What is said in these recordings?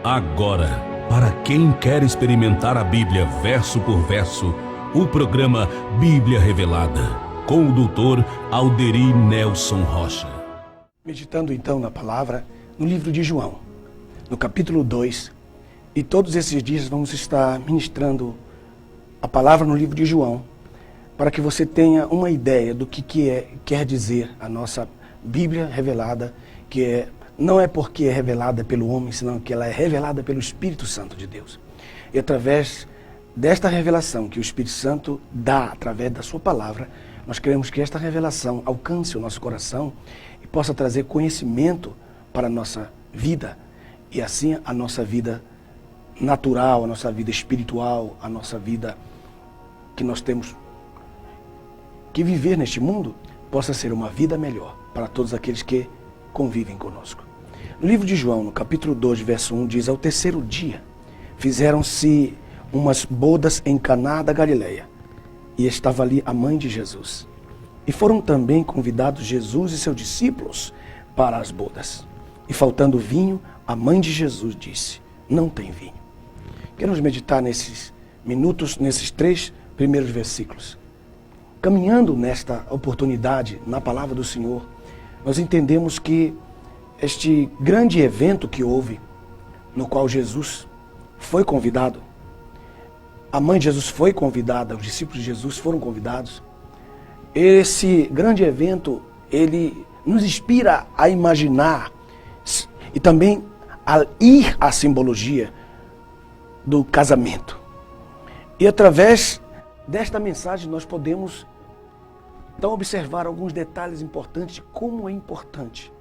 Agora, para quem quer experimentar a Bíblia verso por verso, o programa Bíblia Revelada, com o Dr. Alderi Nelson Rocha. Meditando então na palavra, no livro de João, no capítulo 2, e todos esses dias vamos estar ministrando a palavra no livro de João, para que você tenha uma ideia do que quer dizer a nossa Bíblia revelada, não é porque é revelada pelo homem, senão que ela é revelada pelo Espírito Santo de Deus. E através desta revelação que o Espírito Santo dá através da sua palavra, nós queremos que esta revelação alcance o nosso coração e possa trazer conhecimento para a nossa vida, e assim a nossa vida natural, a nossa vida espiritual, a nossa vida que nós temos que viver neste mundo, possa ser uma vida melhor para todos aqueles que convivem conosco. No livro de João, no capítulo 2, verso 1, diz: ao terceiro dia, fizeram-se umas bodas em Caná da Galileia, e estava ali a mãe de Jesus. E foram também convidados Jesus e seus discípulos para as bodas. E faltando vinho, a mãe de Jesus disse: não tem vinho. Queremos meditar nesses minutos, nesses 3 primeiros versículos. Caminhando nesta oportunidade, na palavra do Senhor, nós entendemos que este grande evento que houve, no qual Jesus foi convidado, a mãe de Jesus foi convidada, os discípulos de Jesus foram convidados. Esse grande evento, ele nos inspira a imaginar e também a ir à simbologia do casamento. E através desta mensagem nós podemos então observar alguns detalhes importantes de como é importante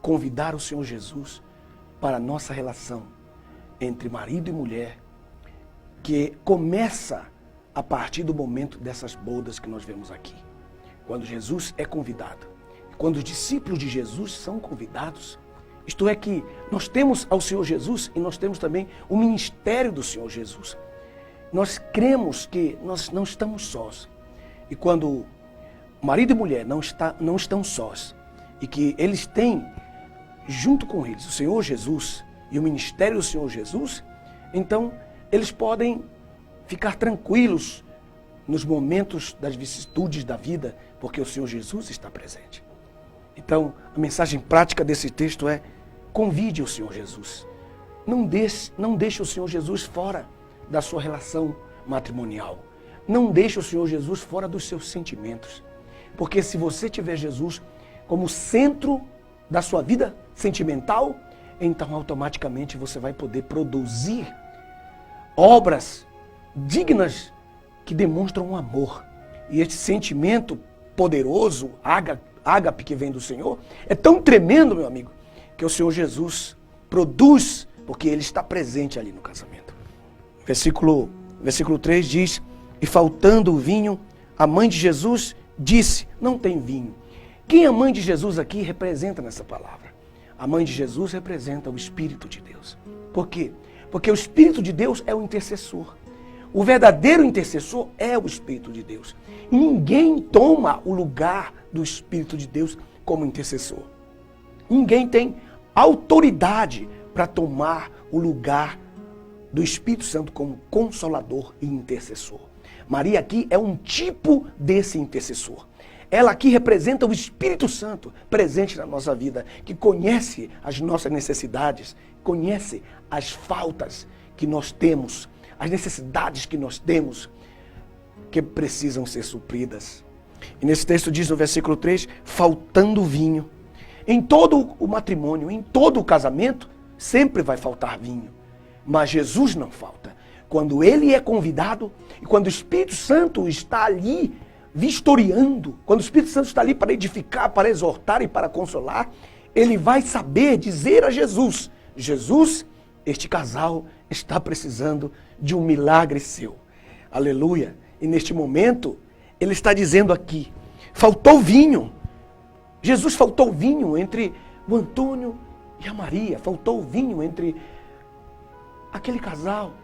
convidar o Senhor Jesus para a nossa relação entre marido e mulher, que começa a partir do momento dessas bodas que nós vemos aqui. Quando Jesus é convidado, quando os discípulos de Jesus são convidados, isto é que nós temos ao Senhor Jesus e nós temos também o ministério do Senhor Jesus. Nós cremos que nós não estamos sós. E quando marido e mulher não estão sós, e que eles têm junto com eles o Senhor Jesus e o ministério do Senhor Jesus, então eles podem ficar tranquilos nos momentos das vicissitudes da vida, porque o Senhor Jesus está presente. Então, a mensagem prática desse texto é: convide o Senhor Jesus. Não deixe o Senhor Jesus fora da sua relação matrimonial. Não deixe o Senhor Jesus fora dos seus sentimentos. Porque se você tiver Jesus como centro da sua vida sentimental, então automaticamente você vai poder produzir obras dignas que demonstram um amor. E este sentimento poderoso, ágape, que vem do Senhor, é tão tremendo, meu amigo, que o Senhor Jesus produz, porque Ele está presente ali no casamento. Versículo 3 diz: e faltando o vinho, a mãe de Jesus disse: não tem vinho. Quem a mãe de Jesus aqui representa nessa palavra? A mãe de Jesus representa o Espírito de Deus. Por quê? Porque o Espírito de Deus é o intercessor. O verdadeiro intercessor é o Espírito de Deus. E ninguém toma o lugar do Espírito de Deus como intercessor. Ninguém tem autoridade para tomar o lugar do Espírito Santo como consolador e intercessor. Maria aqui é um tipo desse intercessor. Ela aqui representa o Espírito Santo presente na nossa vida, que conhece as nossas necessidades, conhece as faltas que nós temos, as necessidades que nós temos, que precisam ser supridas. E nesse texto diz no versículo 3, faltando vinho. Em todo o matrimônio, em todo o casamento, sempre vai faltar vinho. Mas Jesus não falta. Quando Ele é convidado e quando o Espírito Santo está ali vistoriando, quando o Espírito Santo está ali para edificar, para exortar e para consolar, Ele vai saber dizer a Jesus: Jesus, este casal está precisando de um milagre seu. Aleluia! E neste momento, Ele está dizendo aqui, faltou vinho. Jesus faltou vinho entre o Antônio e a Maria, faltou vinho entre aquele casal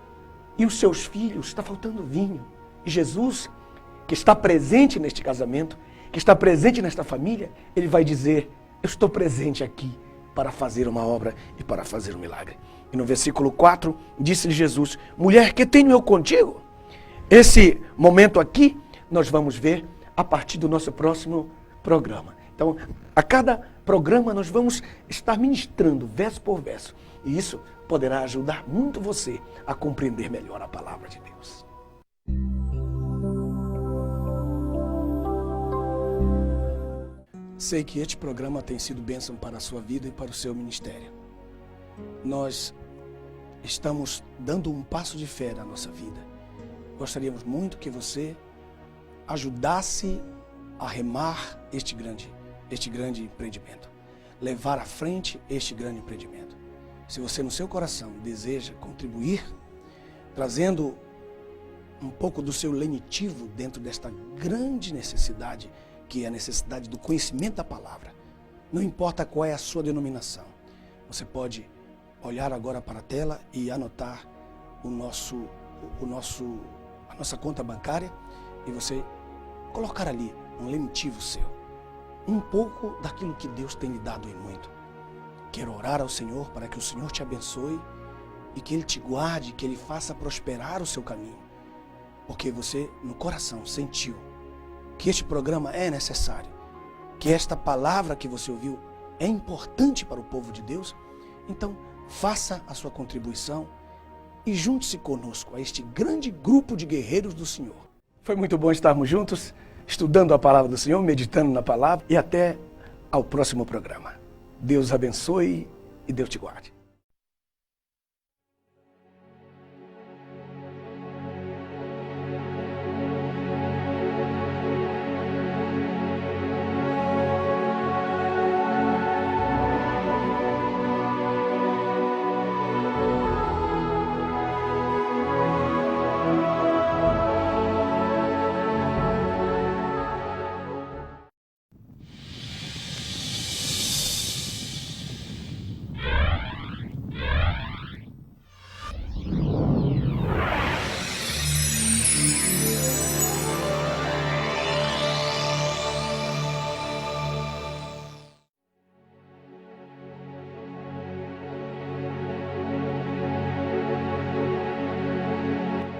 e os seus filhos, está faltando vinho. E Jesus, que está presente neste casamento, que está presente nesta família, Ele vai dizer: eu estou presente aqui para fazer uma obra e para fazer um milagre. E no versículo 4, disse-lhe Jesus: mulher, que tenho eu contigo? Esse momento aqui, nós vamos ver a partir do nosso próximo programa. Então, a cada programa nós vamos estar ministrando verso por verso. E isso poderá ajudar muito você a compreender melhor a palavra de Deus. Sei que este programa tem sido bênção para a sua vida e para o seu ministério. Nós estamos dando um passo de fé na nossa vida. Gostaríamos muito que você ajudasse a remar este grande empreendimento, levar à frente este grande empreendimento. Se você no seu coração deseja contribuir, trazendo um pouco do seu lenitivo dentro desta grande necessidade, que é a necessidade do conhecimento da palavra, não importa qual é a sua denominação, você pode olhar agora para a tela e anotar a nossa conta bancária e você colocar ali um lenitivo seu, um pouco daquilo que Deus tem lhe dado em muito. Quero orar ao Senhor para que o Senhor te abençoe e que Ele te guarde, que Ele faça prosperar o seu caminho, porque você no coração sentiu que este programa é necessário, que esta palavra que você ouviu é importante para o povo de Deus. Então faça a sua contribuição e junte-se conosco a este grande grupo de guerreiros do Senhor. Foi muito bom estarmos juntos, estudando a palavra do Senhor, meditando na palavra, e até ao próximo programa. Deus abençoe e Deus te guarde.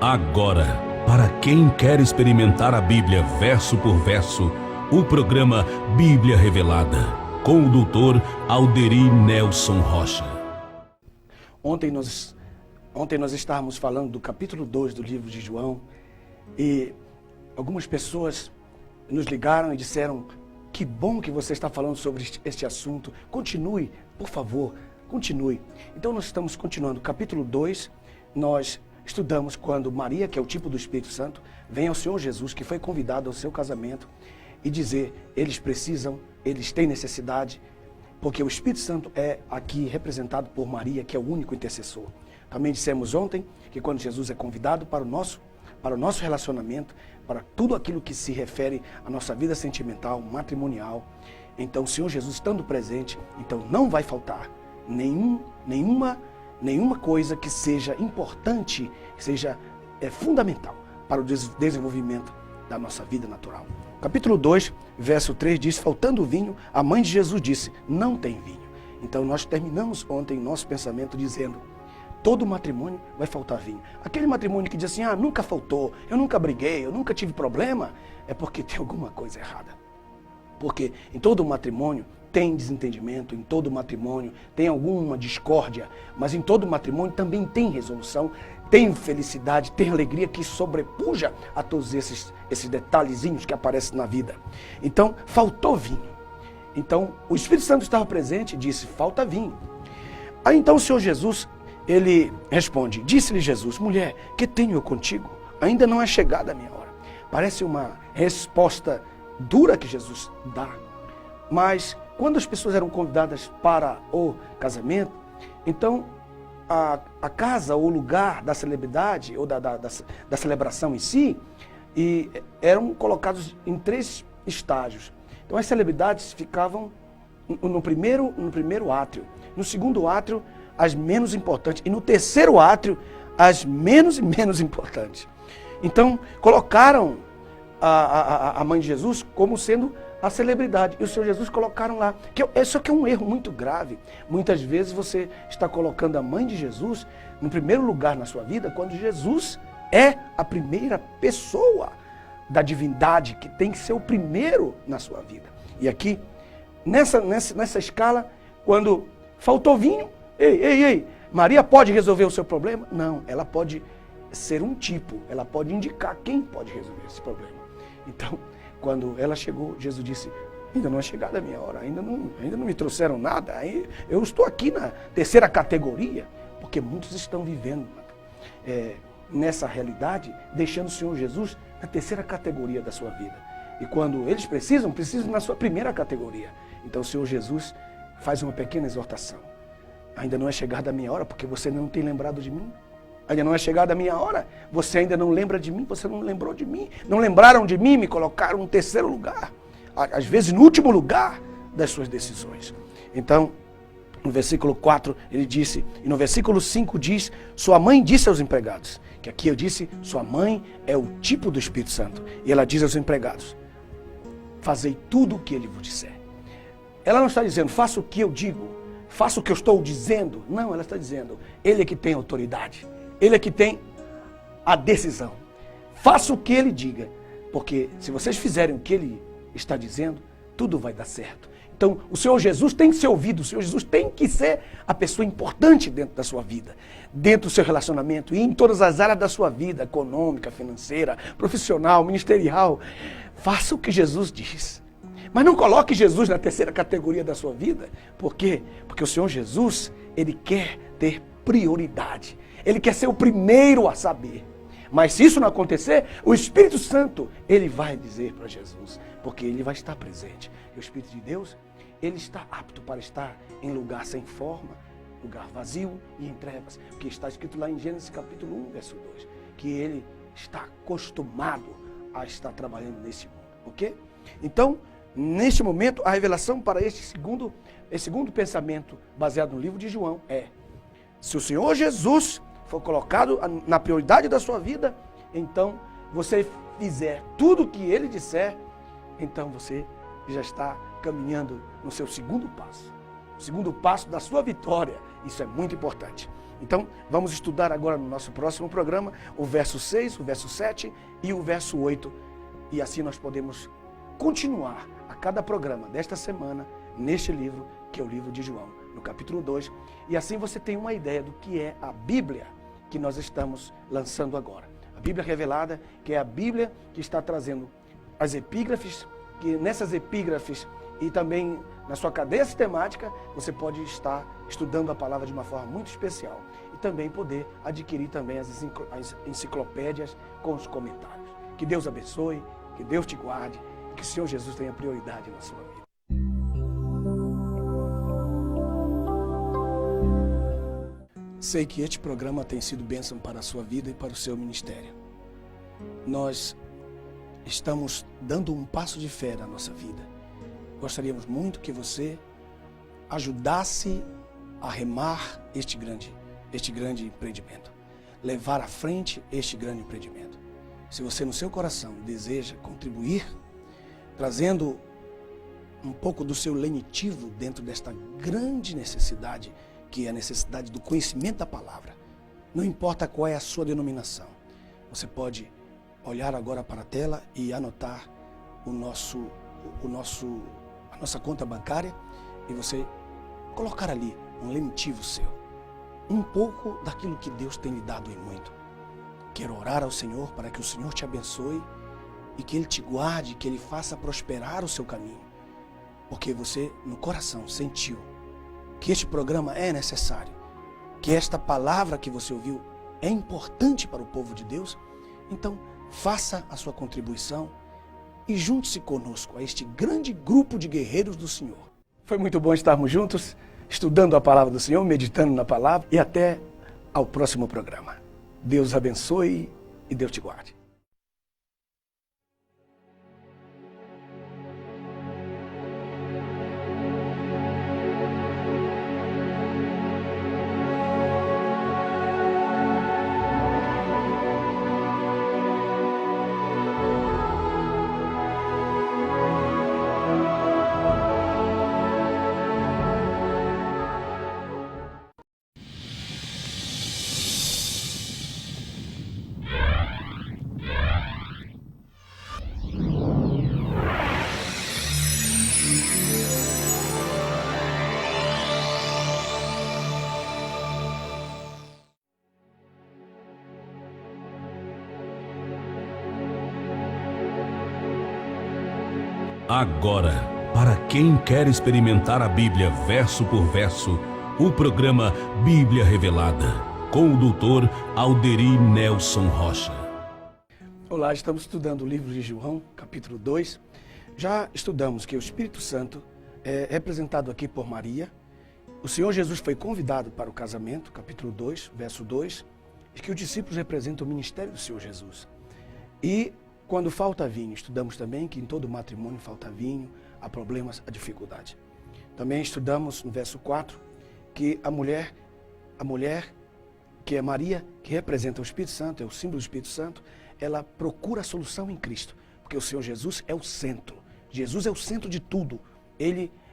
Agora, para quem quer experimentar a Bíblia verso por verso, o programa Bíblia Revelada, com o doutor Alderi Nelson Rocha. Ontem nós estávamos falando do capítulo 2 do livro de João e algumas pessoas nos ligaram e disseram: que bom que você está falando sobre este assunto, continue, por favor, continue. Então nós estamos continuando. Capítulo 2, nós estudamos quando Maria, que é o tipo do Espírito Santo, vem ao Senhor Jesus, que foi convidado ao seu casamento, e dizer: eles têm necessidade, porque o Espírito Santo é aqui representado por Maria, que é o único intercessor. Também dissemos ontem que quando Jesus é convidado para o nosso relacionamento, para tudo aquilo que se refere à nossa vida sentimental, matrimonial, então o Senhor Jesus estando presente, então não vai faltar nenhuma coisa que seja importante, que seja fundamental para o desenvolvimento da nossa vida natural. Capítulo 2, verso 3 diz: faltando vinho, a mãe de Jesus disse: não tem vinho. Então nós terminamos ontem nosso pensamento dizendo: todo matrimônio vai faltar vinho. Aquele matrimônio que diz assim: nunca faltou, eu nunca briguei, eu nunca tive problema, é porque tem alguma coisa errada. Porque em todo matrimônio tem desentendimento, em todo matrimônio tem alguma discórdia, mas em todo matrimônio também tem resolução, tem felicidade, tem alegria que sobrepuja a todos esses detalhezinhos que aparecem na vida. Então, faltou vinho. Então, o Espírito Santo estava presente e disse: falta vinho. Aí então o Senhor Jesus, ele responde: disse-lhe Jesus: mulher, que tenho eu contigo? Ainda não é chegada a minha hora. Parece uma resposta dura que Jesus dá, mas quando as pessoas eram convidadas para o casamento, então a casa ou o lugar da celebridade ou da celebração em si, eram colocados em 3 estágios. Então as celebridades ficavam no primeiro átrio, no segundo átrio as menos importantes e no terceiro átrio as menos importantes. Então colocaram a mãe de Jesus como sendo a celebridade. E o Senhor Jesus colocaram lá. Isso aqui é um erro muito grave. Muitas vezes você está colocando a mãe de Jesus no primeiro lugar na sua vida, quando Jesus é a primeira pessoa da divindade, que tem que ser o primeiro na sua vida. E aqui, nessa escala, quando faltou vinho, ei, Maria pode resolver o seu problema? Não, ela pode ser um tipo, ela pode indicar quem pode resolver esse problema. Então, quando ela chegou, Jesus disse, ainda não é chegada a minha hora, ainda não me trouxeram nada, eu estou aqui na terceira categoria, porque muitos estão vivendo nessa realidade, deixando o Senhor Jesus na terceira categoria da sua vida. E quando eles precisam na sua primeira categoria. Então o Senhor Jesus faz uma pequena exortação. Ainda não é chegada a minha hora, porque você não tem lembrado de mim. Ainda não é chegada a minha hora, você ainda não lembra de mim, você não lembrou de mim. Não lembraram de mim, me colocaram no terceiro lugar. Às vezes no último lugar das suas decisões. Então, no versículo 4 ele disse, e no versículo 5 diz, sua mãe disse aos empregados, que aqui eu disse, sua mãe é o tipo do Espírito Santo. E ela diz aos empregados, fazei tudo o que ele vos disser. Ela não está dizendo, faça o que eu digo, faça o que eu estou dizendo. Não, ela está dizendo, ele é que tem autoridade, ele é que tem a decisão. Faça o que ele diga, porque se vocês fizerem o que ele está dizendo, tudo vai dar certo. Então, o Senhor Jesus tem que ser ouvido, o Senhor Jesus tem que ser a pessoa importante dentro da sua vida, dentro do seu relacionamento e em todas as áreas da sua vida, econômica, financeira, profissional, ministerial. Faça o que Jesus diz. Mas não coloque Jesus na terceira categoria da sua vida. Por quê? Porque o Senhor Jesus, ele quer ter prioridade. Ele quer ser o primeiro a saber. Mas se isso não acontecer, o Espírito Santo, ele vai dizer para Jesus, porque ele vai estar presente. E o Espírito de Deus, ele está apto para estar em lugar sem forma, lugar vazio e em trevas. Porque está escrito lá em Gênesis capítulo 1, verso 2, que ele está acostumado a estar trabalhando nesse mundo. Ok? Então, neste momento, a revelação para esse segundo pensamento, baseado no livro de João, é: se o Senhor Jesus for colocado na prioridade da sua vida, então você fizer tudo o que ele disser, então você já está caminhando no seu segundo passo. O segundo passo da sua vitória. Isso é muito importante. Então, vamos estudar agora no nosso próximo programa o verso 6, o verso 7 e o verso 8. E assim nós podemos continuar a cada programa desta semana neste livro, que é o livro de João, no capítulo 2. E assim você tem uma ideia do que é a Bíblia que nós estamos lançando agora. A Bíblia revelada, que é a Bíblia que está trazendo as epígrafes, que nessas epígrafes e também na sua cadeia sistemática, você pode estar estudando a palavra de uma forma muito especial. E também poder adquirir também as enciclopédias com os comentários. Que Deus abençoe, que Deus te guarde, e que o Senhor Jesus tenha prioridade na sua vida. Sei que este programa tem sido bênção para a sua vida e para o seu ministério. Nós estamos dando um passo de fé na nossa vida. Gostaríamos muito que você ajudasse a remar este grande empreendimento, levar à frente este grande empreendimento. Se você no seu coração deseja contribuir, trazendo um pouco do seu lenitivo dentro desta grande necessidade, que é a necessidade do conhecimento da palavra, não importa qual é a sua denominação, você pode olhar agora para a tela e anotar a nossa conta bancária e você colocar ali um lenitivo seu, um pouco daquilo que Deus tem lhe dado em muito. Quero orar ao Senhor para que o Senhor te abençoe e que Ele te guarde, que Ele faça prosperar o seu caminho, porque você no coração sentiu que este programa é necessário, que esta palavra que você ouviu é importante para o povo de Deus. Então, faça a sua contribuição e junte-se conosco a este grande grupo de guerreiros do Senhor. Foi muito bom estarmos juntos, estudando a palavra do Senhor, meditando na palavra, e até ao próximo programa. Deus abençoe e Deus te guarde. Agora, para quem quer experimentar a Bíblia verso por verso, o programa Bíblia Revelada, com o doutor Alderi Nelson Rocha. Olá, estamos estudando o livro de João, capítulo 2. Já estudamos que o Espírito Santo é representado aqui por Maria. O Senhor Jesus foi convidado para o casamento, capítulo 2, verso 2, e que os discípulos representam o ministério do Senhor Jesus. E quando falta vinho, estudamos também que em todo matrimônio falta vinho, há problemas, há dificuldade. Também estudamos no verso 4 que a mulher que é Maria, que representa o Espírito Santo, é o símbolo do Espírito Santo, ela procura a solução em Cristo, porque o Senhor Jesus é o centro. Jesus é o centro de tudo.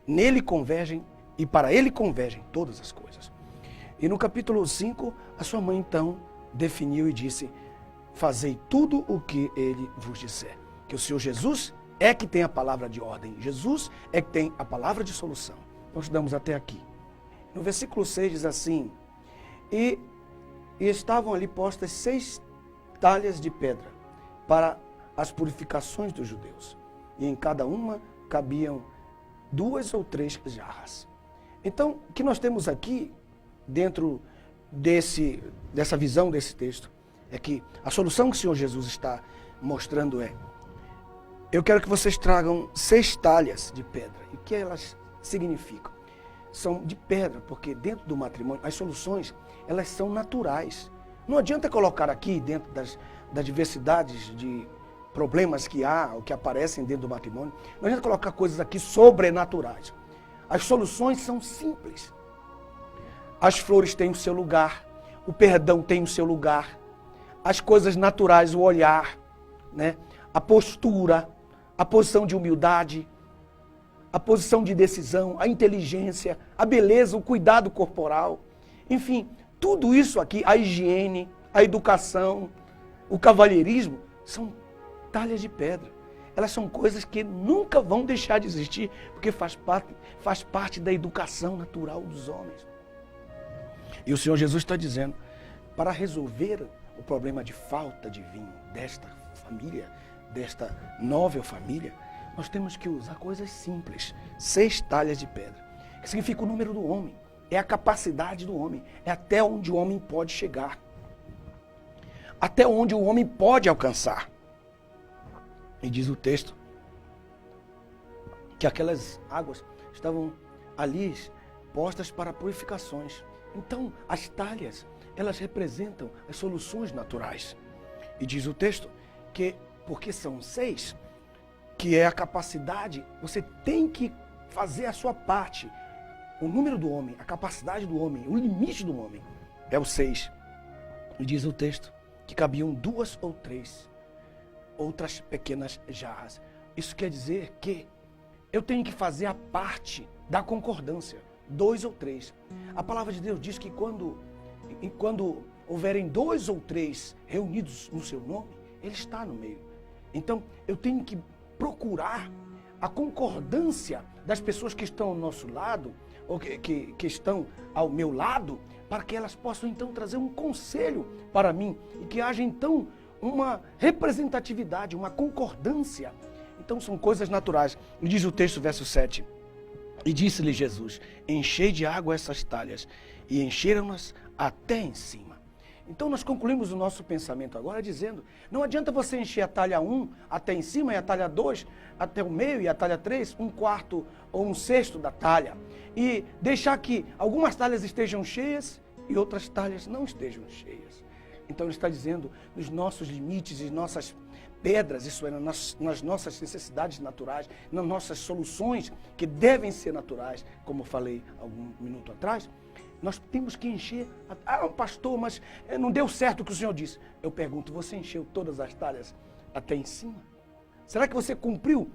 Nele convergem e para ele convergem todas as coisas. E no capítulo 5, a sua mãe então definiu e disse: fazei tudo o que ele vos disser. Que o Senhor Jesus é que tem a palavra de ordem. Jesus é que tem a palavra de solução. Nós estudamos até aqui. No versículo 6 diz assim: E estavam ali postas 6 talhas de pedra para as purificações dos judeus. E em cada uma cabiam 2 ou 3 jarras. Então, o que nós temos aqui, dentro dessa visão desse texto, é que a solução que o Senhor Jesus está mostrando é: eu quero que vocês tragam 6 talhas de pedra. E o que elas significam? São de pedra, porque dentro do matrimônio, as soluções, elas são naturais. Não adianta colocar aqui, dentro das diversidades de problemas que há, ou que aparecem dentro do matrimônio, não adianta colocar coisas aqui sobrenaturais. As soluções são simples. As flores têm o seu lugar, o perdão tem o seu lugar, as coisas naturais, o olhar, né? A postura, a posição de humildade, a posição de decisão, a inteligência, a beleza, o cuidado corporal. Enfim, tudo isso aqui, a higiene, a educação, o cavalheirismo, são talhas de pedra. Elas são coisas que nunca vão deixar de existir, porque faz parte da educação natural dos homens. E o Senhor Jesus está dizendo, para resolver o problema de falta de vinho desta família, desta nova família, nós temos que usar coisas simples. 6 talhas de pedra, que significa o número do homem, é a capacidade do homem, é até onde o homem pode chegar, até onde o homem pode alcançar. E diz o texto que aquelas águas estavam ali postas para purificações. Então, as talhas, elas representam as soluções naturais. E diz o texto que, porque são 6, que é a capacidade, você tem que fazer a sua parte. O número do homem, a capacidade do homem, o limite do homem é o 6. E diz o texto que cabiam 2 ou 3 outras pequenas jarras. Isso quer dizer que eu tenho que fazer a parte da concordância. 2 ou 3. A palavra de Deus diz que quando houverem 2 ou 3 reunidos no seu nome, Ele está no meio. Então, eu tenho que procurar a concordância das pessoas que estão ao nosso lado, ou que estão ao meu lado, para que elas possam então trazer um conselho para mim, e que haja então uma representatividade, uma concordância. Então são coisas naturais. E diz o texto, verso 7, e disse-lhe Jesus: enchei de água essas talhas, e encheram-nas até em cima. Então nós concluímos o nosso pensamento agora dizendo, não adianta você encher a talha 1 até em cima, e a talha 2 até o meio, e a talha 3, 1/4 ou 1/6 da talha, e deixar que algumas talhas estejam cheias e outras talhas não estejam cheias. Então ele está dizendo, nos nossos limites e nossas pedras, isso é, nas nossas necessidades naturais, nas nossas soluções que devem ser naturais, como eu falei algum minuto atrás, nós temos que encher. Pastor, mas não deu certo o que o senhor disse. Eu pergunto, você encheu todas as talhas até em cima? Será que você cumpriu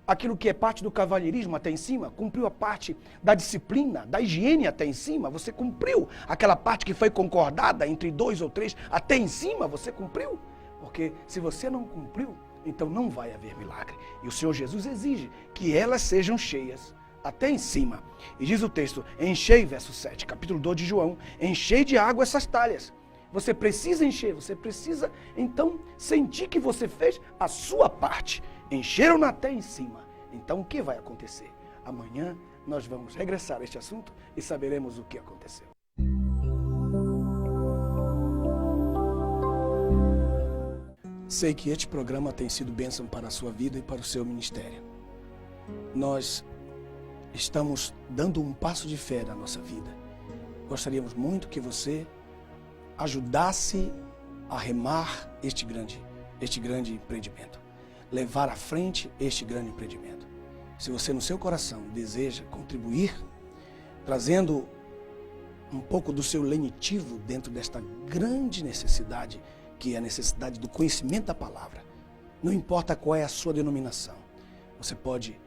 aquilo que é parte do cavalheirismo até em cima? Cumpriu a parte da disciplina, da higiene até em cima? Você cumpriu aquela parte que foi concordada entre 2 ou 3 até em cima? Você cumpriu? Porque se você não cumpriu, então não vai haver milagre. E o Senhor Jesus exige que elas sejam cheias até em cima. E diz o texto, enchei, verso 7, capítulo 2 de João, enchei de água essas talhas. Você precisa encher, você precisa então sentir que você fez a sua parte. Encheram-na até em cima. Então o que vai acontecer? Amanhã nós vamos regressar a este assunto e saberemos o que aconteceu. Sei que este programa tem sido bênção para a sua vida e para o seu ministério. Nós estamos dando um passo de fé na nossa vida. Gostaríamos muito que você ajudasse a remar este grande empreendimento, levar à frente este grande empreendimento. Se você no seu coração deseja contribuir, trazendo um pouco do seu lenitivo dentro desta grande necessidade, que é a necessidade do conhecimento da palavra, não importa qual é a sua denominação, você pode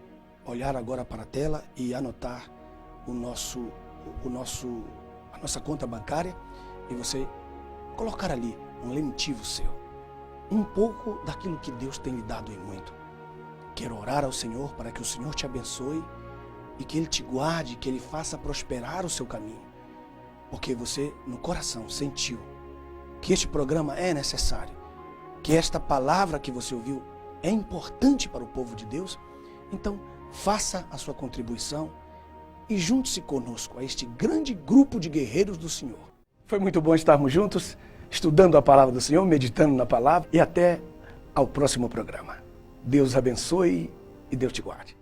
olhar agora para a tela e anotar a nossa conta bancária e você colocar ali um lenitivo seu, um pouco daquilo que Deus tem lhe dado em muito. Quero orar ao Senhor para que o Senhor te abençoe e que Ele te guarde, que Ele faça prosperar o seu caminho, porque você no coração sentiu que este programa é necessário, que esta palavra que você ouviu é importante para o povo de Deus. Então faça a sua contribuição e junte-se conosco a este grande grupo de guerreiros do Senhor. Foi muito bom estarmos juntos, estudando a palavra do Senhor, meditando na palavra, e até ao próximo programa. Deus abençoe e Deus te guarde.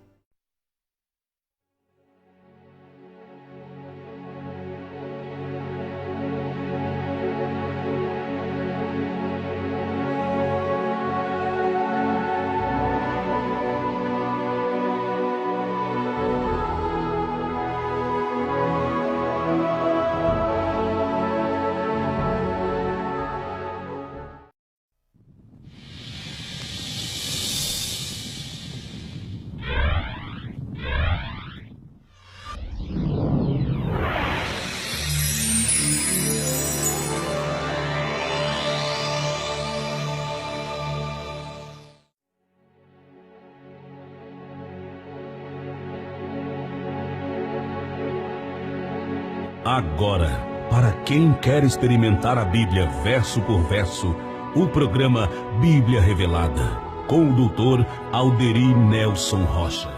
Agora, para quem quer experimentar a Bíblia verso por verso, o programa Bíblia Revelada, com o Dr. Alderi Nelson Rocha.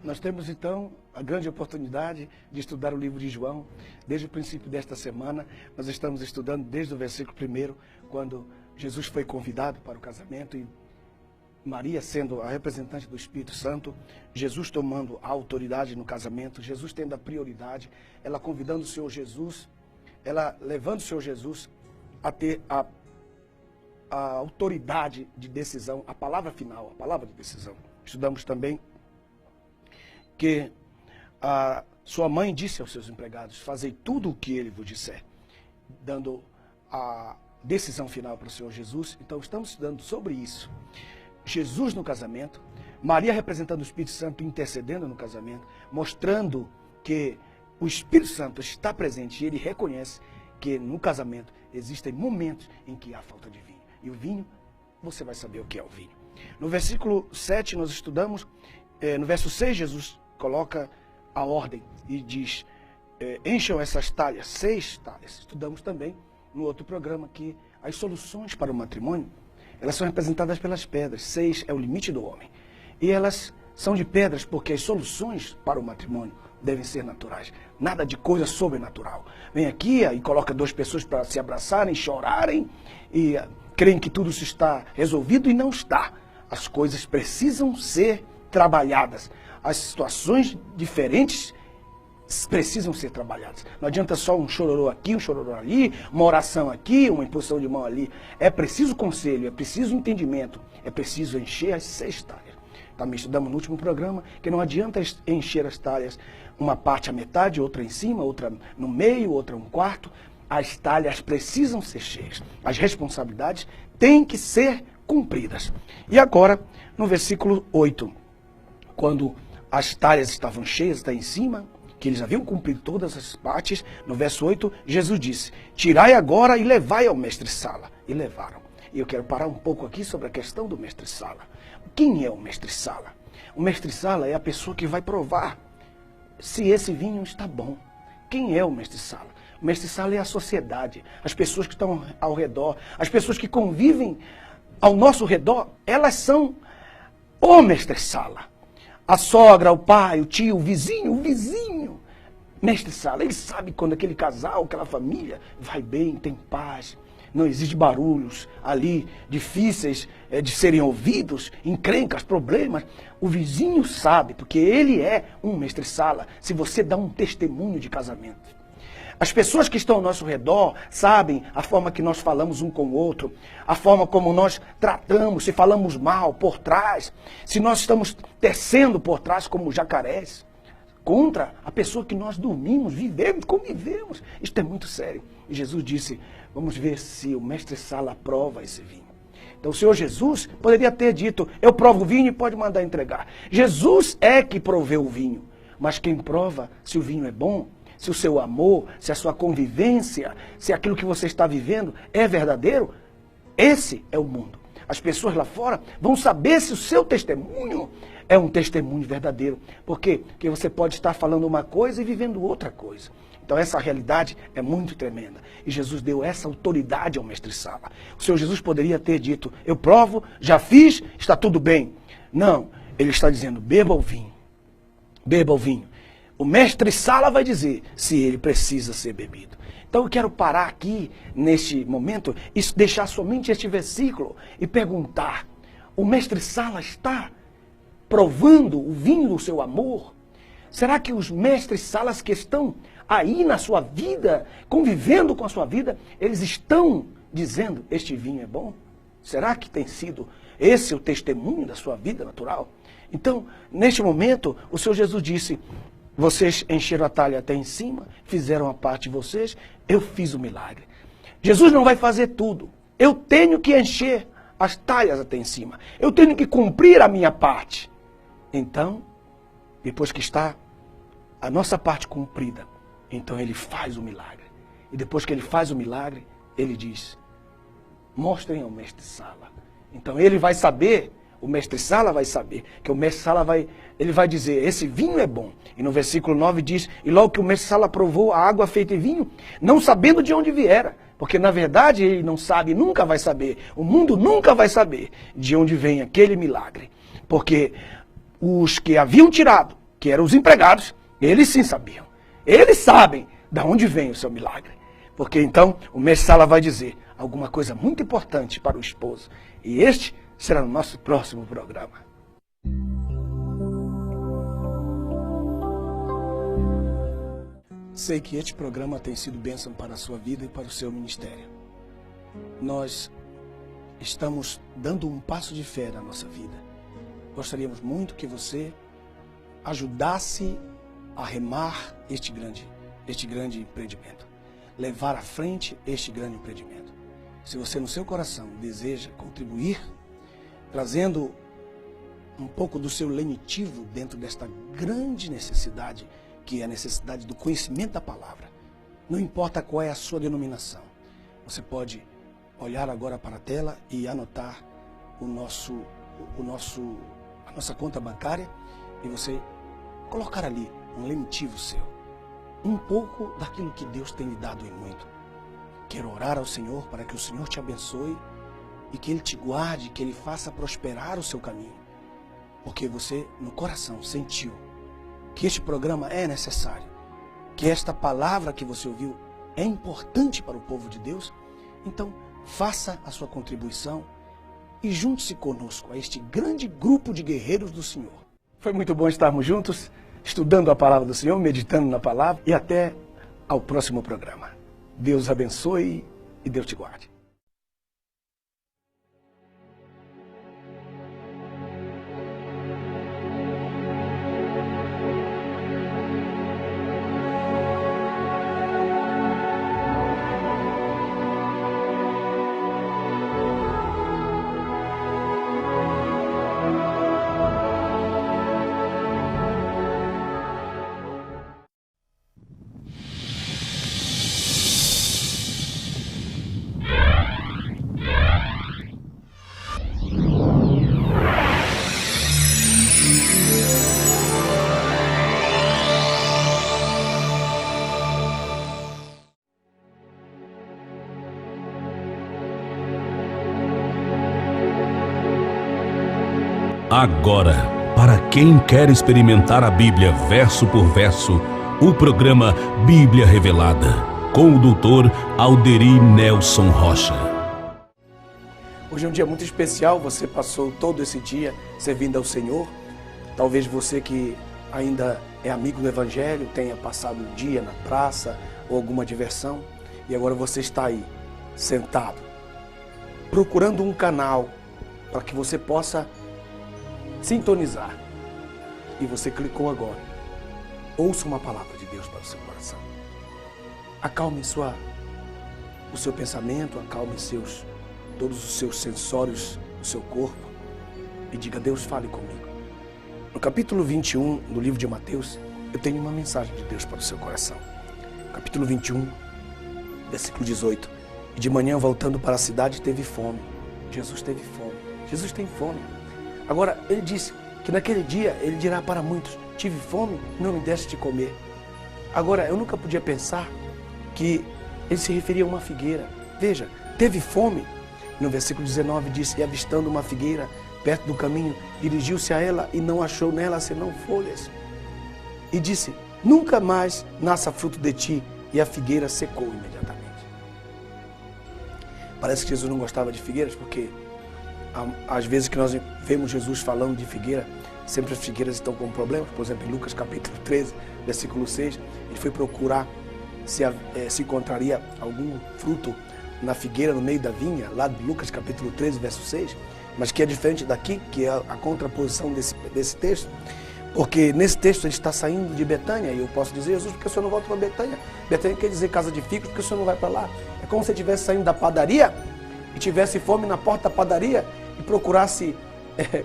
Nós temos então a grande oportunidade de estudar o livro de João. Desde o princípio desta semana, nós estamos estudando desde o versículo 1, quando Jesus foi convidado para o casamento e Maria sendo a representante do Espírito Santo, Jesus tomando a autoridade no casamento, Jesus tendo a prioridade, ela convidando o Senhor Jesus, ela levando o Senhor Jesus a ter a autoridade de decisão, a palavra final, a palavra de decisão. Estudamos também que a sua mãe disse aos seus empregados: fazei tudo o que ele vos disser, dando a decisão final para o Senhor Jesus. Então estamos estudando sobre isso. Jesus no casamento, Maria representando o Espírito Santo, intercedendo no casamento, mostrando que o Espírito Santo está presente e ele reconhece que no casamento existem momentos em que há falta de vinho. E o vinho, você vai saber o que é o vinho. No versículo 7 nós estudamos, no verso 6 Jesus coloca a ordem e diz, encham essas talhas, 6 talhas. Estudamos também no outro programa que as soluções para o matrimônio, elas são representadas pelas pedras. 6 é o limite do homem. E elas são de pedras porque as soluções para o matrimônio devem ser naturais. Nada de coisa sobrenatural. Vem aqui e coloca 2 pessoas para se abraçarem, chorarem e creem que tudo se está resolvido e não está. As coisas precisam ser trabalhadas. As situações diferentes precisam ser trabalhadas. Não adianta só um chororô aqui, um chororô ali, uma oração aqui, uma imposição de mão ali. É preciso conselho, é preciso entendimento, é preciso encher as 6 talhas. Também estudamos no último programa que não adianta encher as talhas, uma parte à metade, outra em cima, outra no meio, outra um quarto. As talhas precisam ser cheias. As responsabilidades têm que ser cumpridas. E agora, no versículo 8, quando as talhas estavam cheias, está em cima, que eles haviam cumprido todas as partes, no verso 8, Jesus disse, tirai agora e levai ao mestre-sala. E levaram. E eu quero parar um pouco aqui sobre a questão do mestre-sala. Quem é o mestre-sala? O mestre-sala é a pessoa que vai provar se esse vinho está bom. Quem é o mestre-sala? O mestre-sala é a sociedade, as pessoas que estão ao redor, as pessoas que convivem ao nosso redor, elas são Ô mestre-sala, a sogra, o pai, o tio, o vizinho, mestre-sala, ele sabe quando aquele casal, aquela família vai bem, tem paz, não existe barulhos ali difíceis de serem ouvidos, encrencas, problemas. O vizinho sabe, porque ele é um mestre-sala, se você dá um testemunho de casamento. As pessoas que estão ao nosso redor sabem a forma que nós falamos um com o outro, a forma como nós tratamos, se falamos mal por trás, se nós estamos tecendo por trás como jacarés, contra a pessoa que nós dormimos, vivemos, convivemos. Isto é muito sério. E Jesus disse, vamos ver se o mestre-sala aprova esse vinho. Então o Senhor Jesus poderia ter dito, eu provo o vinho e pode mandar entregar. Jesus é que proveu o vinho, mas quem prova se o vinho é bom, se o seu amor, se a sua convivência, se aquilo que você está vivendo é verdadeiro, esse é o mundo. As pessoas lá fora vão saber se o seu testemunho é um testemunho verdadeiro. Por quê? Porque você pode estar falando uma coisa e vivendo outra coisa. Então essa realidade é muito tremenda. E Jesus deu essa autoridade ao mestre-sala. O Senhor Jesus poderia ter dito, eu provo, já fiz, está tudo bem. Não, ele está dizendo, beba o vinho. Beba o vinho. O mestre-sala vai dizer se ele precisa ser bebido. Então eu quero parar aqui, neste momento, e deixar somente este versículo e perguntar, o mestre-sala está provando o vinho do seu amor? Será que os mestres-salas que estão aí na sua vida, convivendo com a sua vida, eles estão dizendo, este vinho é bom? Será que tem sido esse o testemunho da sua vida natural? Então, neste momento, o Senhor Jesus disse, vocês encheram a talha até em cima, fizeram a parte de vocês, eu fiz o milagre. Jesus não vai fazer tudo. Eu tenho que encher as talhas até em cima. Eu tenho que cumprir a minha parte. Então, depois que está a nossa parte cumprida, então ele faz o milagre. E depois que ele faz o milagre, ele diz, mostrem ao mestre-sala. Então ele vai saber, o mestre-sala vai saber, que o mestre-sala ele vai dizer, esse vinho é bom. E no versículo 9 diz, e logo que o mestre-sala provou a água feita em vinho, não sabendo de onde viera, porque na verdade ele não sabe, nunca vai saber, o mundo nunca vai saber de onde vem aquele milagre. Porque os que haviam tirado, que eram os empregados, eles sim sabiam. Eles sabem de onde vem o seu milagre. Porque então o mestre-sala vai dizer alguma coisa muito importante para o esposo. E este será no nosso próximo programa. Sei que este programa tem sido bênção para a sua vida e para o seu ministério. Nós estamos dando um passo de fé na nossa vida. Gostaríamos muito que você ajudasse a remar este grande empreendimento. Levar à frente este grande empreendimento. Se você no seu coração deseja contribuir, trazendo um pouco do seu lenitivo dentro desta grande necessidade, que é a necessidade do conhecimento da palavra. Não importa qual é a sua denominação. Você pode olhar agora para a tela e anotar a nossa conta bancária e você colocar ali um lenitivo seu. Um pouco daquilo que Deus tem lhe dado em muito. Quero orar ao Senhor para que o Senhor te abençoe e que Ele te guarde, que Ele faça prosperar o seu caminho. Porque você, no coração, sentiu que este programa é necessário, que esta palavra que você ouviu é importante para o povo de Deus. Então, faça a sua contribuição e junte-se conosco a este grande grupo de guerreiros do Senhor. Foi muito bom estarmos juntos, estudando a palavra do Senhor, meditando na palavra, e até ao próximo programa. Deus abençoe e Deus te guarde. Agora, para quem quer experimentar a Bíblia verso por verso, o programa Bíblia Revelada, com o doutor Alderi Nelson Rocha. Hoje é um dia muito especial, você passou todo esse dia servindo ao Senhor. Talvez você que ainda é amigo do Evangelho tenha passado um dia na praça ou alguma diversão e agora você está aí, sentado, procurando um canal para que você possa sintonizar. E você clicou agora. Ouça uma palavra de Deus para o seu coração. Acalme o seu pensamento, acalme todos os seus sensórios do seu corpo e diga: Deus, fale comigo. No capítulo 21 do livro de Mateus, eu tenho uma mensagem de Deus para o seu coração. Capítulo 21, versículo 18. E de manhã, voltando para a cidade, teve fome. Jesus teve fome. Jesus tem fome. Agora, ele disse que naquele dia, ele dirá para muitos: tive fome, não me deste de comer. Agora, eu nunca podia pensar que ele se referia a uma figueira. Veja, teve fome. No versículo 19 disse: e avistando uma figueira perto do caminho, dirigiu-se a ela e não achou nela senão folhas. E disse: nunca mais nasça fruto de ti. E a figueira secou imediatamente. Parece que Jesus não gostava de figueiras, porque às vezes que nós vemos Jesus falando de figueira, sempre as figueiras estão com problemas. Por exemplo, em Lucas capítulo 13, versículo 6, ele foi procurar se encontraria algum fruto na figueira, no meio da vinha, lá de Lucas capítulo 13, verso 6, mas que é diferente daqui, que é a contraposição desse texto, porque nesse texto ele está saindo de Betânia, e eu posso dizer: Jesus, por que o senhor não volta para Betânia? Betânia quer dizer casa de figos, porque o senhor não vai para lá? É como se ele estivesse saindo da padaria e tivesse fome na porta da padaria e procurasse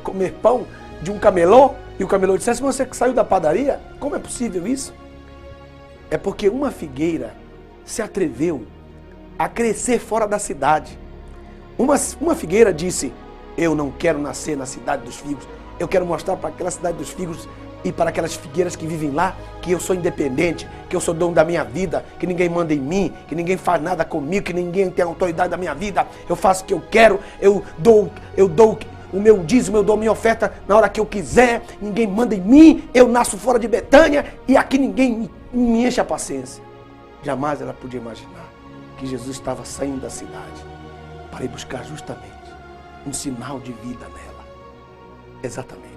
comer pão de um camelô, e o camelô dissesse: você que saiu da padaria? Como é possível isso? É porque uma figueira se atreveu a crescer fora da cidade. Uma figueira disse: eu não quero nascer na cidade dos figos, eu quero mostrar para aquela cidade dos figos e para aquelas figueiras que vivem lá que eu sou independente, que eu sou dono da minha vida, que ninguém manda em mim, que ninguém faz nada comigo, que ninguém tem autoridade da minha vida, eu faço o que eu quero, eu dou o meu dízimo, eu dou minha oferta na hora que eu quiser, ninguém manda em mim, eu nasço fora de Betânia e aqui ninguém me enche a paciência. Jamais ela podia imaginar que Jesus estava saindo da cidade para ir buscar justamente um sinal de vida nela. Exatamente.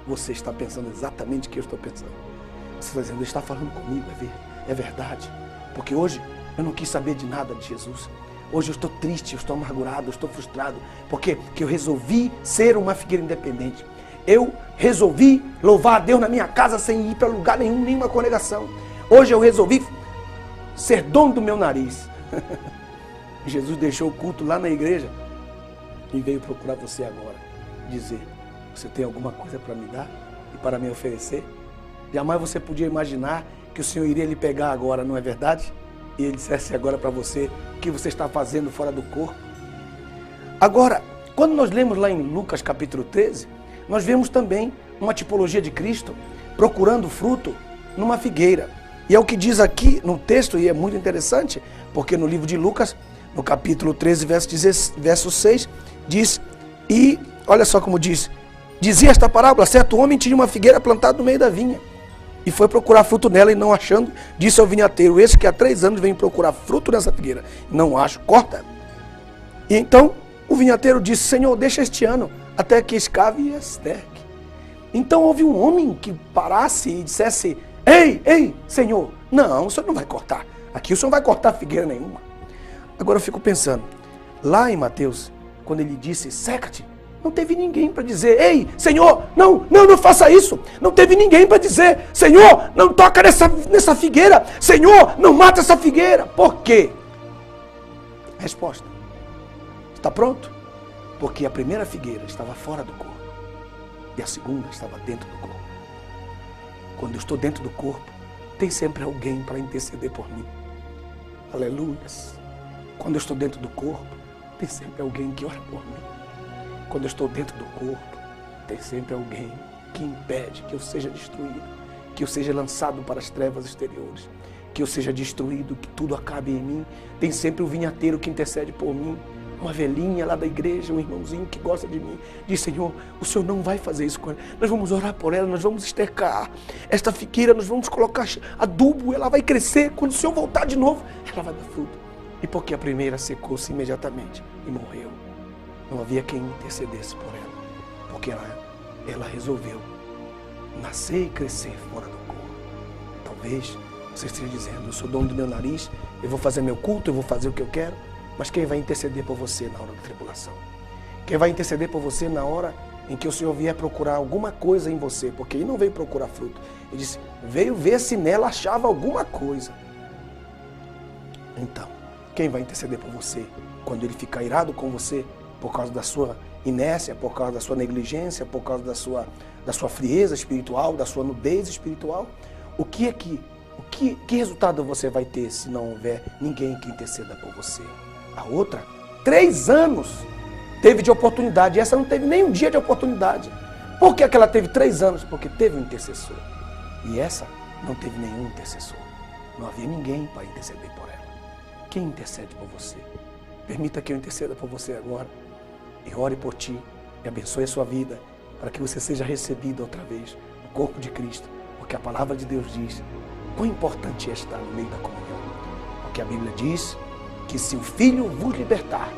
Você está pensando exatamente o que eu estou pensando. Você está dizendo: ele está falando comigo, é verdade. Porque hoje eu não quis saber de nada de Jesus. Hoje eu estou triste, eu estou amargurado, eu estou frustrado, porque eu resolvi ser uma figueira independente. Eu resolvi louvar a Deus na minha casa sem ir para lugar nenhum, nenhuma congregação. Hoje eu resolvi ser dono do meu nariz. Jesus deixou o culto lá na igreja e veio procurar você agora, dizer: você tem alguma coisa para me dar e para me oferecer? Jamais você podia imaginar que o Senhor iria lhe pegar agora, não é verdade? E ele dissesse agora para você o que você está fazendo fora do corpo. Agora, quando nós lemos lá em Lucas capítulo 13, nós vemos também uma tipologia de Cristo procurando fruto numa figueira. E é o que diz aqui no texto, e é muito interessante, porque no livro de Lucas, no capítulo 13, verso 6, diz: e olha só como diz: dizia esta parábola: certo homem tinha uma figueira plantada no meio da vinha, e foi procurar fruto nela, e não achando, disse ao vinhateiro: esse que há 3 anos vem procurar fruto nessa figueira, não acho, corta. E então o vinhateiro disse: Senhor, deixa este ano, até que escave e esterque. Então houve um homem que parasse e dissesse: ei, Senhor, não, o senhor não vai cortar, aqui o senhor não vai cortar figueira nenhuma. Agora eu fico pensando, lá em Mateus, quando ele disse: seca-te, não teve ninguém para dizer: ei, Senhor, não faça isso. Não teve ninguém para dizer: Senhor, não toca nessa figueira. Senhor, não mata essa figueira. Por quê? Resposta: está pronto? Porque a primeira figueira estava fora do corpo e a segunda estava dentro do corpo. Quando eu estou dentro do corpo, tem sempre alguém para interceder por mim. Aleluias. Quando eu estou dentro do corpo, tem sempre alguém que ora por mim. Quando eu estou dentro do corpo, tem sempre alguém que impede que eu seja destruído, que eu seja lançado para as trevas exteriores, que eu seja destruído, que tudo acabe em mim. Tem sempre o vinhateiro que intercede por mim. uma velhinha lá da igreja, um irmãozinho que gosta de mim, diz: Senhor, o Senhor não vai fazer isso com ela. Nós vamos orar por ela, nós vamos estercar esta figueira, nós vamos colocar adubo, ela vai crescer. Quando o Senhor voltar de novo, ela vai dar fruto. E porque a primeira secou-se imediatamente e morreu, não havia quem intercedesse por ela, porque ela resolveu nascer e crescer fora do corpo. Talvez você esteja dizendo: eu sou dono do meu nariz, eu vou fazer meu culto, eu vou fazer o que eu quero. Mas quem vai interceder por você na hora da tribulação? Quem vai interceder por você na hora em que o Senhor vier procurar alguma coisa em você? Porque ele não veio procurar fruto. Ele disse: veio ver se nela achava alguma coisa. Então, quem vai interceder por você quando ele ficar irado com você por causa da sua inércia, por causa da sua negligência, por causa da sua frieza espiritual, da sua nudez espiritual? Que resultado você vai ter se não houver ninguém que interceda por você? A outra, 3 anos teve de oportunidade, e essa não teve nem um dia de oportunidade. Por que ela teve 3 anos? Porque teve um intercessor. E essa não teve nenhum intercessor. Não havia ninguém para interceder por ela. Quem intercede por você? Permita que eu interceda por você agora e ore por ti e abençoe a sua vida para que você seja recebido outra vez no corpo de Cristo. Porque a palavra de Deus diz: quão importante é estar no meio da comunhão. Porque a Bíblia diz que se o Filho vos libertar,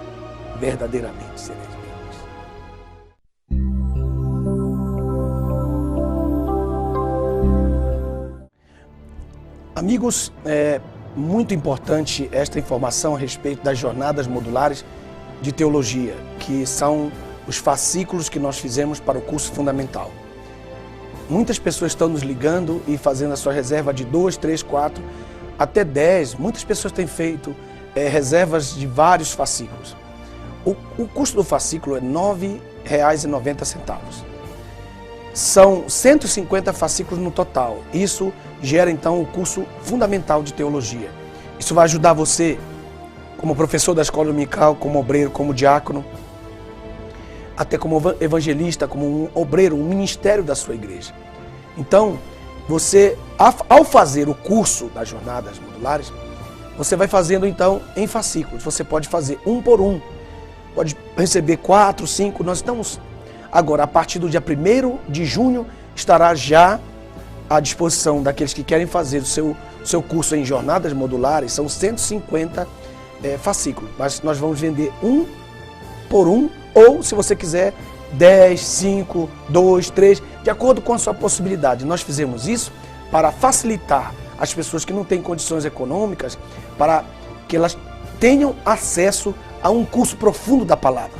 verdadeiramente sereis livres. Amigos, é muito importante esta informação a respeito das jornadas modulares de teologia, que são os fascículos que nós fizemos para o curso fundamental. Muitas pessoas estão nos ligando e fazendo a sua reserva de 2, 3, 4, até 10. Muitas pessoas têm feito reservas de vários fascículos. O custo do fascículo é R$ 9,90. São 150 fascículos no total. Isso gera então o curso fundamental de teologia. Isso vai ajudar você, como professor da escola dominical, como obreiro, como diácono, até como evangelista, como um obreiro, um ministério da sua igreja. Então, você, ao fazer o curso das jornadas modulares, você vai fazendo então em fascículos. Você pode fazer um por um, pode receber 4, 5. Nós estamos agora, a partir do dia 1º de junho, estará já à disposição daqueles que querem fazer o seu curso em jornadas modulares. São 150 fascículos, mas nós vamos vender um por um, ou se você quiser 10, 5, 2, 3, de acordo com a sua possibilidade. Nós fizemos isso para facilitar as pessoas que não têm condições econômicas, para que elas tenham acesso a um curso profundo da palavra.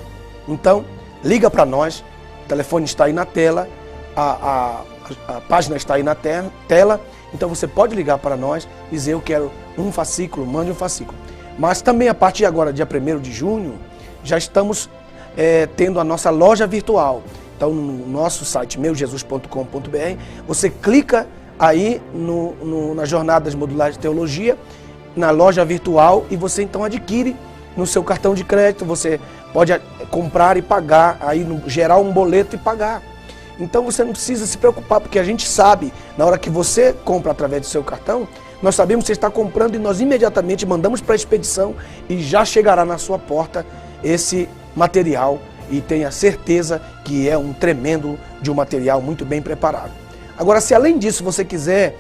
Então, liga para nós, o telefone está aí na tela, a página está aí na tela, então você pode ligar para nós e dizer: eu quero um fascículo, mande um fascículo. Mas também a partir de agora, dia 1º de junho, já estamos tendo a nossa loja virtual. Então, no nosso site meujesus.com.br, você clica aí nas jornadas modulares de teologia, na loja virtual, e você então adquire no seu cartão de crédito. Você pode comprar e pagar, aí gerar um boleto e pagar. Então você não precisa se preocupar, porque a gente sabe, na hora que você compra através do seu cartão, nós sabemos que você está comprando e nós imediatamente mandamos para a expedição e já chegará na sua porta esse material, e tenha certeza que é um tremendo de um material muito bem preparado. Agora, se além disso você quiser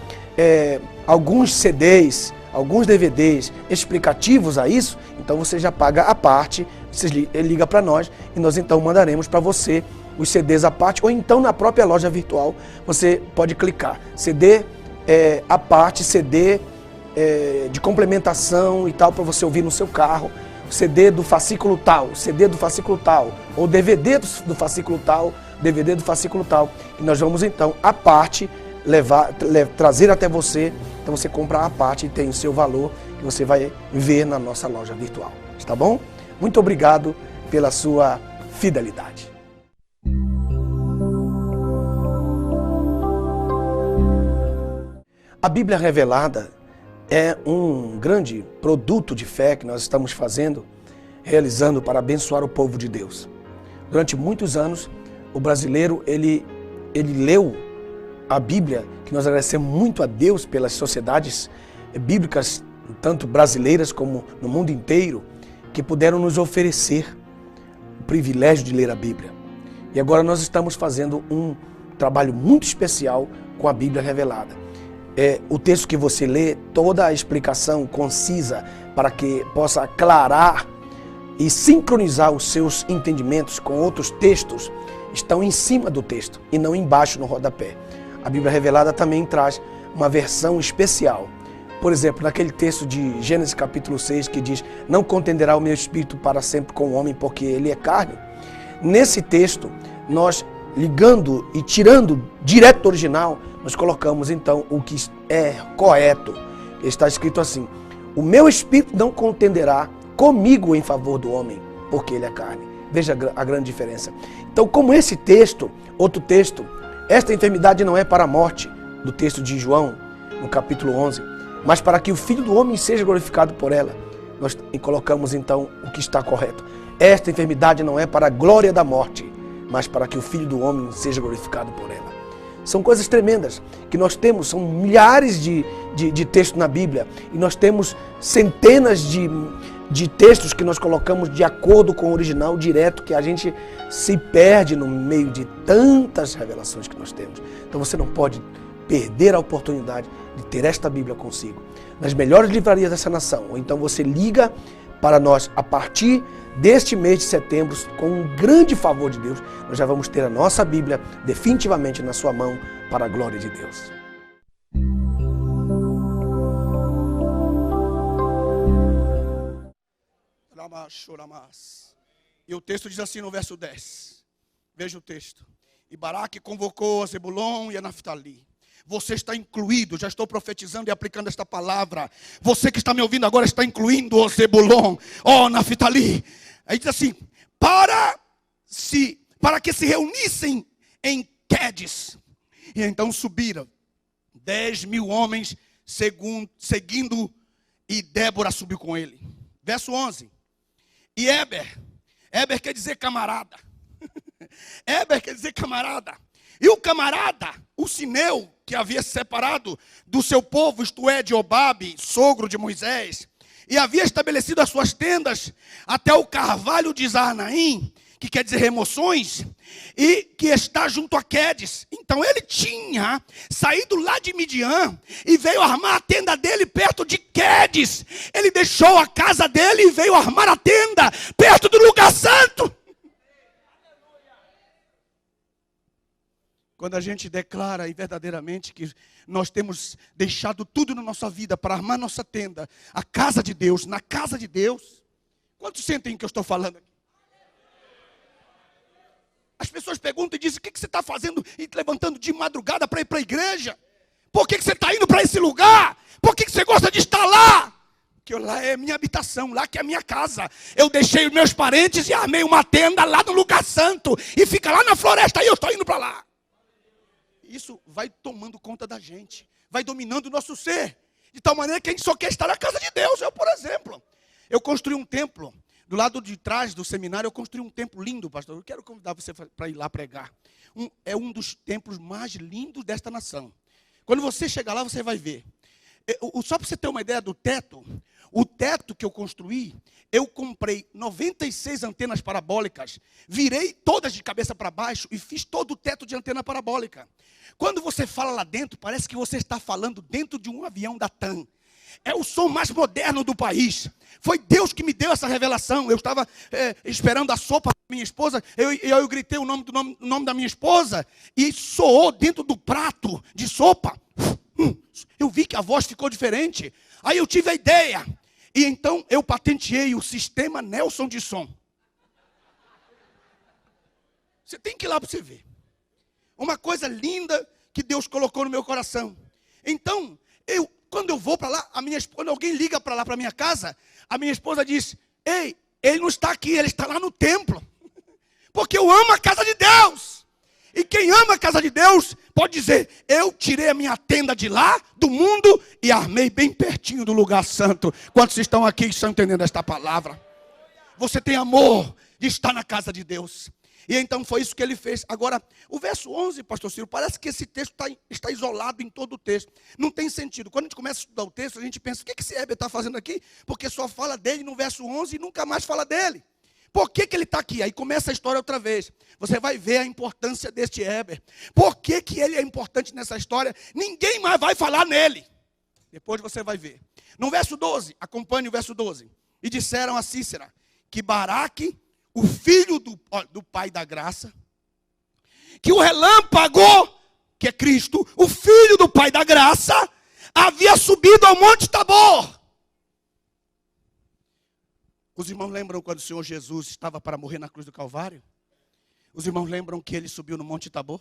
alguns CDs, alguns DVDs explicativos a isso, então você já paga a parte, você liga para nós e nós então mandaremos para você os CDs à parte, ou então na própria loja virtual você pode clicar CD à parte, CD de complementação e tal, para você ouvir no seu carro, CD do fascículo tal, CD do fascículo tal, ou DVD do fascículo tal, DVD do fascículo tal, e nós vamos então à parte trazer até você. Então você compra a parte e tem o seu valor, que você vai ver na nossa loja virtual. Está bom? Muito obrigado pela sua fidelidade. A Bíblia Revelada é um grande produto de fé que nós estamos realizando para abençoar o povo de Deus. Durante muitos anos, o brasileiro, ele leu a Bíblia, que nós agradecemos muito a Deus pelas sociedades bíblicas, tanto brasileiras como no mundo inteiro, que puderam nos oferecer o privilégio de ler a Bíblia. E agora nós estamos fazendo um trabalho muito especial com a Bíblia revelada. O texto que você lê, toda a explicação concisa para que possa aclarar e sincronizar os seus entendimentos com outros textos, estão em cima do texto e não embaixo no rodapé. A Bíblia revelada também traz uma versão especial. Por exemplo, naquele texto de Gênesis capítulo 6 que diz: não contenderá o meu espírito para sempre com o homem, porque ele é carne. Nesse texto, nós ligando e tirando direto do original, nós colocamos então o que é correto. Está escrito assim: o meu espírito não contenderá comigo em favor do homem, porque ele é carne. Veja a grande diferença. Então, como esse texto, outro texto, esta enfermidade não é para a morte, do texto de João, no capítulo 11, mas para que o Filho do Homem seja glorificado por ela. Nós colocamos então o que está correto. Esta enfermidade não é para a glória da morte, mas para que o Filho do Homem seja glorificado por ela. São coisas tremendas que nós temos, são milhares de textos na Bíblia, e nós temos centenas de textos que nós colocamos de acordo com o original direto, que a gente se perde no meio de tantas revelações que nós temos. Então você não pode perder a oportunidade de ter esta Bíblia consigo, nas melhores livrarias dessa nação. Ou então você liga para nós a partir deste mês de setembro, com um grande favor de Deus, nós já vamos ter a nossa Bíblia definitivamente na sua mão, para a glória de Deus. E o texto diz assim no verso 10. Veja o texto. E Baraque convocou a Zebulon e a Naftali. Você está incluído, já estou profetizando e aplicando esta palavra. Você que está me ouvindo agora está incluindo o Zebulon, Naftali. Aí diz assim: para que se reunissem em Quedes. E então subiram 10.000 homens seguindo, e Débora subiu com ele. Verso 11. E Éber quer dizer camarada. Éber quer dizer camarada. E o camarada, o Cineu, que havia se separado do seu povo, isto é, de Obabe, sogro de Moisés, e havia estabelecido as suas tendas até o carvalho de Zarnaim, que quer dizer remoções, e que está junto a Quedes. Então ele tinha saído lá de Midian e veio armar a tenda dele perto de Quedes. Ele deixou a casa dele e veio armar a tenda perto do lugar santo. Quando a gente declara e verdadeiramente que nós temos deixado tudo na nossa vida para armar nossa tenda, a casa de Deus, na casa de Deus. Quantos sentem que eu estou falando aqui? As pessoas perguntam e dizem: o que você está fazendo e levantando de madrugada para ir para a igreja? Por que você está indo para esse lugar? Por que você gosta de estar lá? Porque lá é minha habitação, lá que é a minha casa. Eu deixei os meus parentes e armei uma tenda lá no lugar santo. E fica lá na floresta e eu estou indo para lá. Isso vai tomando conta da gente, vai dominando o nosso ser, de tal maneira que a gente só quer estar na casa de Deus. Eu, por exemplo, eu construí um templo, do lado de trás do seminário, eu construí um templo lindo, pastor. Eu quero convidar você para ir lá pregar. É um dos templos mais lindos desta nação. Quando você chegar lá, você vai ver. Só para você ter uma ideia do teto, o teto que eu construí, eu comprei 96 antenas parabólicas, virei todas de cabeça para baixo e fiz todo o teto de antena parabólica. Quando você fala lá dentro, parece que você está falando dentro de um avião da TAM. É o som mais moderno do país. Foi Deus que me deu essa revelação. Eu estava esperando a sopa da minha esposa. Eu gritei o nome da minha esposa e soou dentro do prato de sopa. Eu vi que a voz ficou diferente. Aí eu tive a ideia. E então eu patenteei o sistema Nelson de som. Você tem que ir lá para você ver. Uma coisa linda que Deus colocou no meu coração. Então, quando eu vou para lá, quando alguém liga para lá, para minha casa, a minha esposa diz: ei, ele não está aqui, ele está lá no templo. Porque eu amo a casa de Deus. E quem ama a casa de Deus pode dizer: eu tirei a minha tenda de lá, do mundo, e armei bem pertinho do lugar santo. Quantos estão aqui e estão entendendo esta palavra? Você tem amor de estar na casa de Deus. E então foi isso que ele fez. Agora, o verso 11, pastor Ciro, parece que esse texto está isolado em todo o texto. Não tem sentido. Quando a gente começa a estudar o texto, a gente pensa, o que esse Heber está fazendo aqui? Porque só fala dele no verso 11 e nunca mais fala dele. Por que ele está aqui? Aí começa a história outra vez. Você vai ver a importância deste Heber. Por que ele é importante nessa história? Ninguém mais vai falar nele. Depois você vai ver. No verso 12, acompanhe o verso 12. E disseram a Cícera que Baraque, o filho do pai da graça, que o relâmpago, que é Cristo, o filho do pai da graça, havia subido ao Monte Tabor. Os irmãos lembram quando o Senhor Jesus estava para morrer na cruz do Calvário? Os irmãos lembram que ele subiu no Monte Tabor?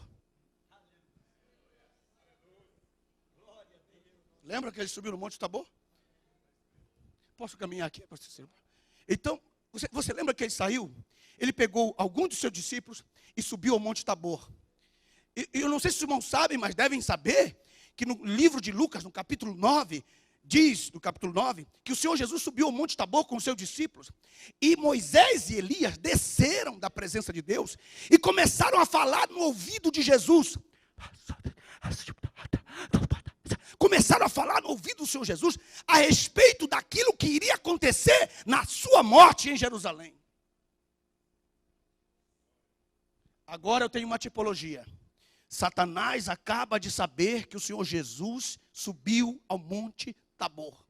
Lembra que ele subiu no Monte Tabor? Posso caminhar aqui? Então, você lembra que ele saiu? Ele pegou alguns dos seus discípulos e subiu ao Monte Tabor. E eu não sei se os irmãos sabem, mas devem saber que no livro de Lucas, no capítulo 9, diz, no capítulo 9, que o Senhor Jesus subiu ao Monte Tabor com os seus discípulos. E Moisés e Elias desceram da presença de Deus e começaram a falar no ouvido de Jesus. Começaram a falar no ouvido do Senhor Jesus a respeito daquilo que iria acontecer na sua morte em Jerusalém. Agora eu tenho uma tipologia. Satanás acaba de saber que o Senhor Jesus subiu ao Monte Tabor.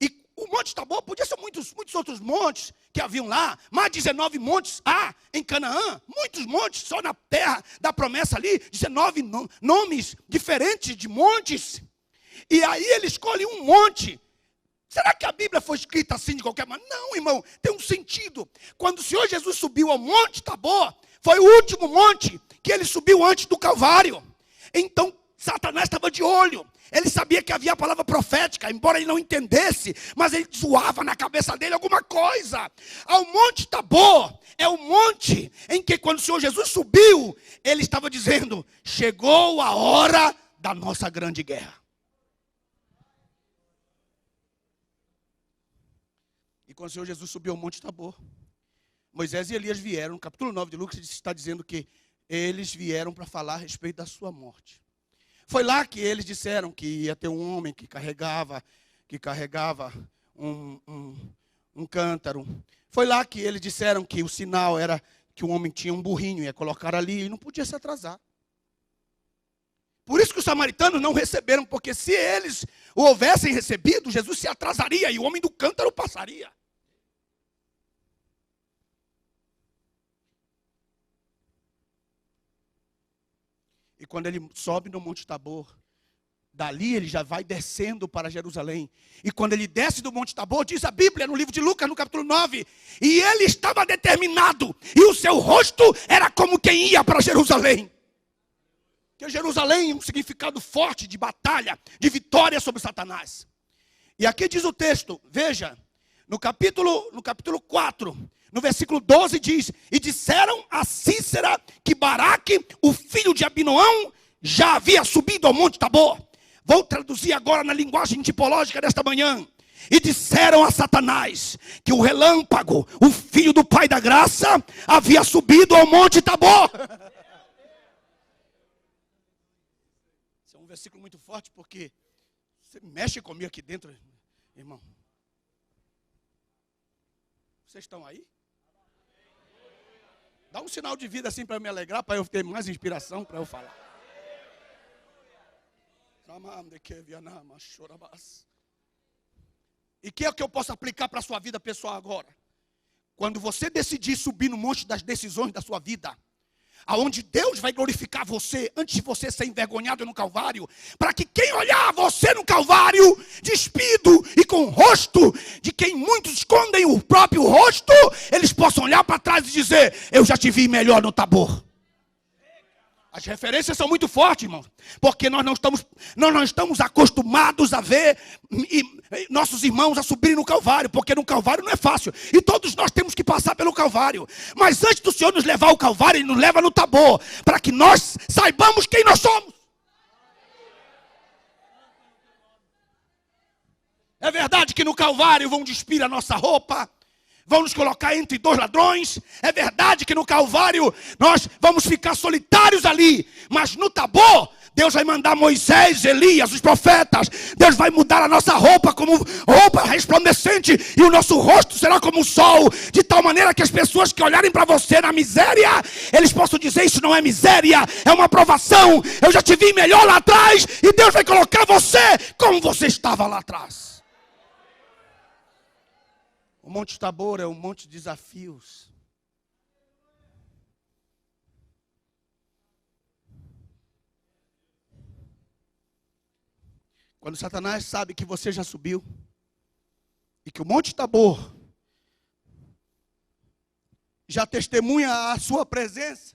E o Monte Tabor podia ser muitos outros montes que haviam lá. Mais 19 montes em Canaã. Muitos montes, só na terra da promessa ali. 19 nomes diferentes de montes. E aí ele escolhe um monte. Será que a Bíblia foi escrita assim de qualquer maneira? Não, irmão, tem um sentido. Quando o Senhor Jesus subiu ao Monte Tabor, foi o último monte que ele subiu antes do Calvário. Então, Satanás estava de olho. Ele sabia que havia a palavra profética, embora ele não entendesse, mas ele zoava na cabeça dele alguma coisa. Ao Monte Tabor é o monte em que quando o Senhor Jesus subiu, ele estava dizendo, chegou a hora da nossa grande guerra. E quando o Senhor Jesus subiu ao Monte Tabor, Moisés e Elias vieram. No capítulo 9 de Lucas está dizendo que eles vieram para falar a respeito da sua morte. Foi lá que eles disseram que ia ter um homem que carregava um cântaro. Foi lá que eles disseram que o sinal era que o homem tinha um burrinho, ia colocar ali e não podia se atrasar. Por isso que os samaritanos não receberam, porque se eles o houvessem recebido, Jesus se atrasaria e o homem do cântaro passaria. E quando ele sobe no Monte Tabor, dali ele já vai descendo para Jerusalém. E quando ele desce do Monte Tabor, diz a Bíblia no livro de Lucas, no capítulo 9, e ele estava determinado, e o seu rosto era como quem ia para Jerusalém. Porque Jerusalém é um significado forte de batalha, de vitória sobre Satanás. E aqui diz o texto, veja, no capítulo 4, no versículo 12 diz, e disseram a Cícera que Baraque, o filho de Abinoão, já havia subido ao Monte Tabor. Vou traduzir agora na linguagem tipológica desta manhã. E disseram a Satanás que o relâmpago, o filho do pai da graça, havia subido ao Monte Tabor. Esse é um versículo muito forte porque você mexe comigo aqui dentro, irmão. Vocês estão aí? Dá um sinal de vida assim para me alegrar, para eu ter mais inspiração para eu falar. E o que é que eu posso aplicar para a sua vida pessoal agora? Quando você decidir subir no monte das decisões da sua vida, aonde Deus vai glorificar você, antes de você ser envergonhado no Calvário, para que quem olhar você no Calvário, despido e com o rosto de quem muitos escondem o próprio rosto, eles possam olhar para trás e dizer, eu já te vi melhor no Tabor. As referências são muito fortes, irmãos, porque nós não estamos acostumados a ver nossos irmãos a subirem no Calvário, porque no Calvário não é fácil, e todos nós temos que passar pelo Calvário, mas antes do Senhor nos levar ao Calvário, Ele nos leva no Tabor, para que nós saibamos quem nós somos. É verdade que no Calvário vão despir a nossa roupa, vão nos colocar entre dois ladrões. É verdade que no Calvário nós vamos ficar solitários ali, mas no Tabor Deus vai mandar Moisés, Elias, os profetas. Deus vai mudar a nossa roupa como roupa resplandecente, e o nosso rosto será como o sol, de tal maneira que as pessoas que olharem para você na miséria, eles possam dizer: isso não é miséria, é uma provação. Eu já te vi melhor lá atrás, e Deus vai colocar você como você estava lá atrás. O Monte Tabor é um monte de desafios. Quando Satanás sabe que você já subiu e que o Monte Tabor já testemunha a sua presença.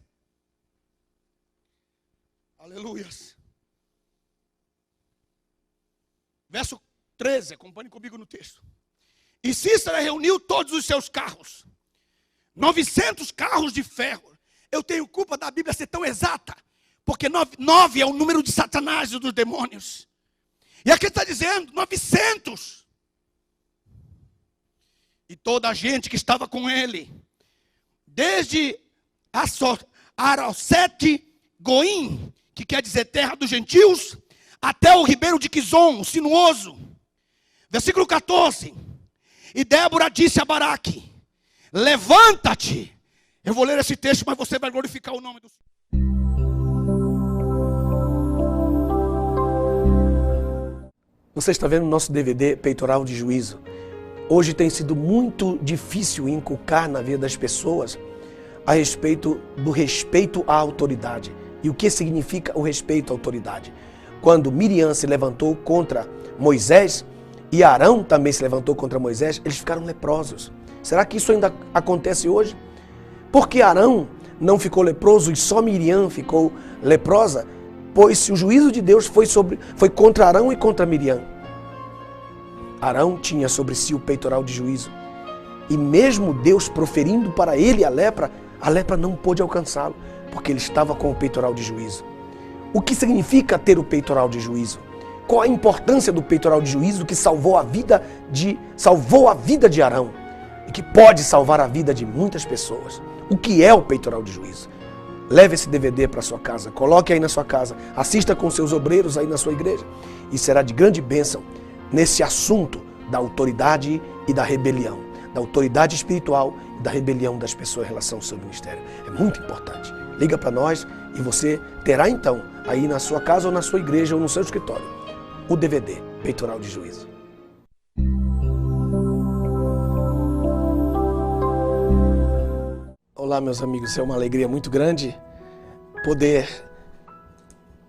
Aleluias. Verso 13, acompanhe comigo no texto. E Cícera reuniu todos os seus carros, 900 carros de ferro. Eu tenho culpa da Bíblia ser tão exata, porque 9 é o número de Satanás e dos demônios. E aqui está dizendo 900. E toda a gente que estava com ele, desde Arosete Goim, que quer dizer terra dos gentios, até o ribeiro de Quizon, o sinuoso. Versículo 14. E Débora disse a Baraque: levanta-te. Eu vou ler esse texto, mas você vai glorificar o nome do Senhor. Você está vendo o nosso DVD Peitoral de Juízo. Hoje tem sido muito difícil inculcar na vida das pessoas a respeito do respeito à autoridade. E o que significa o respeito à autoridade? Quando Miriam se levantou contra Moisés e Arão também se levantou contra Moisés, eles ficaram leprosos. Será que isso ainda acontece hoje? Por que Arão não ficou leproso e só Miriam ficou leprosa? Pois se o juízo de Deus foi contra Arão e contra Miriam. Arão tinha sobre si o peitoral de juízo. E mesmo Deus proferindo para ele a lepra não pôde alcançá-lo, porque ele estava com o peitoral de juízo. O que significa ter o peitoral de juízo? Qual a importância do peitoral de juízo que salvou a vida de Arão e que pode salvar a vida de muitas pessoas? O que é o peitoral de juízo? Leve esse DVD para sua casa, coloque aí na sua casa, assista com seus obreiros aí na sua igreja, e será de grande bênção nesse assunto da autoridade e da rebelião, da autoridade espiritual e da rebelião das pessoas em relação ao seu ministério. É muito importante. Liga para nós e você terá então aí na sua casa ou na sua igreja ou no seu escritório o DVD Peitoral de Juízo. Olá, meus amigos, é uma alegria muito grande poder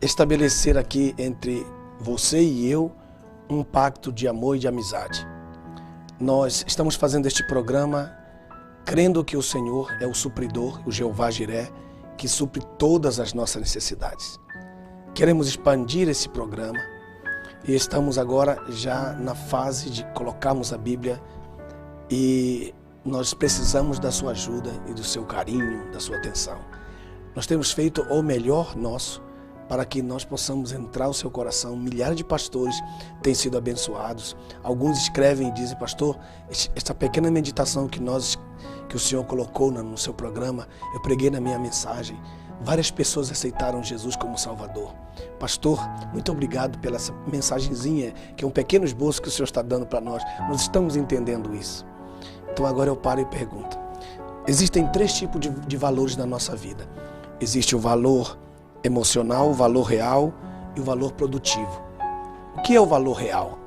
estabelecer aqui entre você e eu um pacto de amor e de amizade. Nós estamos fazendo este programa crendo que o Senhor é o supridor, o Jeová Jiré, que supre todas as nossas necessidades. Queremos expandir esse programa e estamos agora já na fase de colocarmos a Bíblia, e nós precisamos da sua ajuda e do seu carinho, da sua atenção. Nós temos feito o melhor nosso para que nós possamos entrar no seu coração. Milhares de pastores têm sido abençoados. Alguns escrevem e dizem: pastor, essa pequena meditação que o Senhor colocou no seu programa, eu preguei na minha mensagem. Várias pessoas aceitaram Jesus como Salvador. Pastor, muito obrigado pela essa mensagenzinha, que é um pequeno esboço que o Senhor está dando para nós. Nós estamos entendendo isso. Então agora eu paro e pergunto: existem 3 tipos de valores na nossa vida. Existe o valor emocional, o valor real e o valor produtivo. O que é o valor real?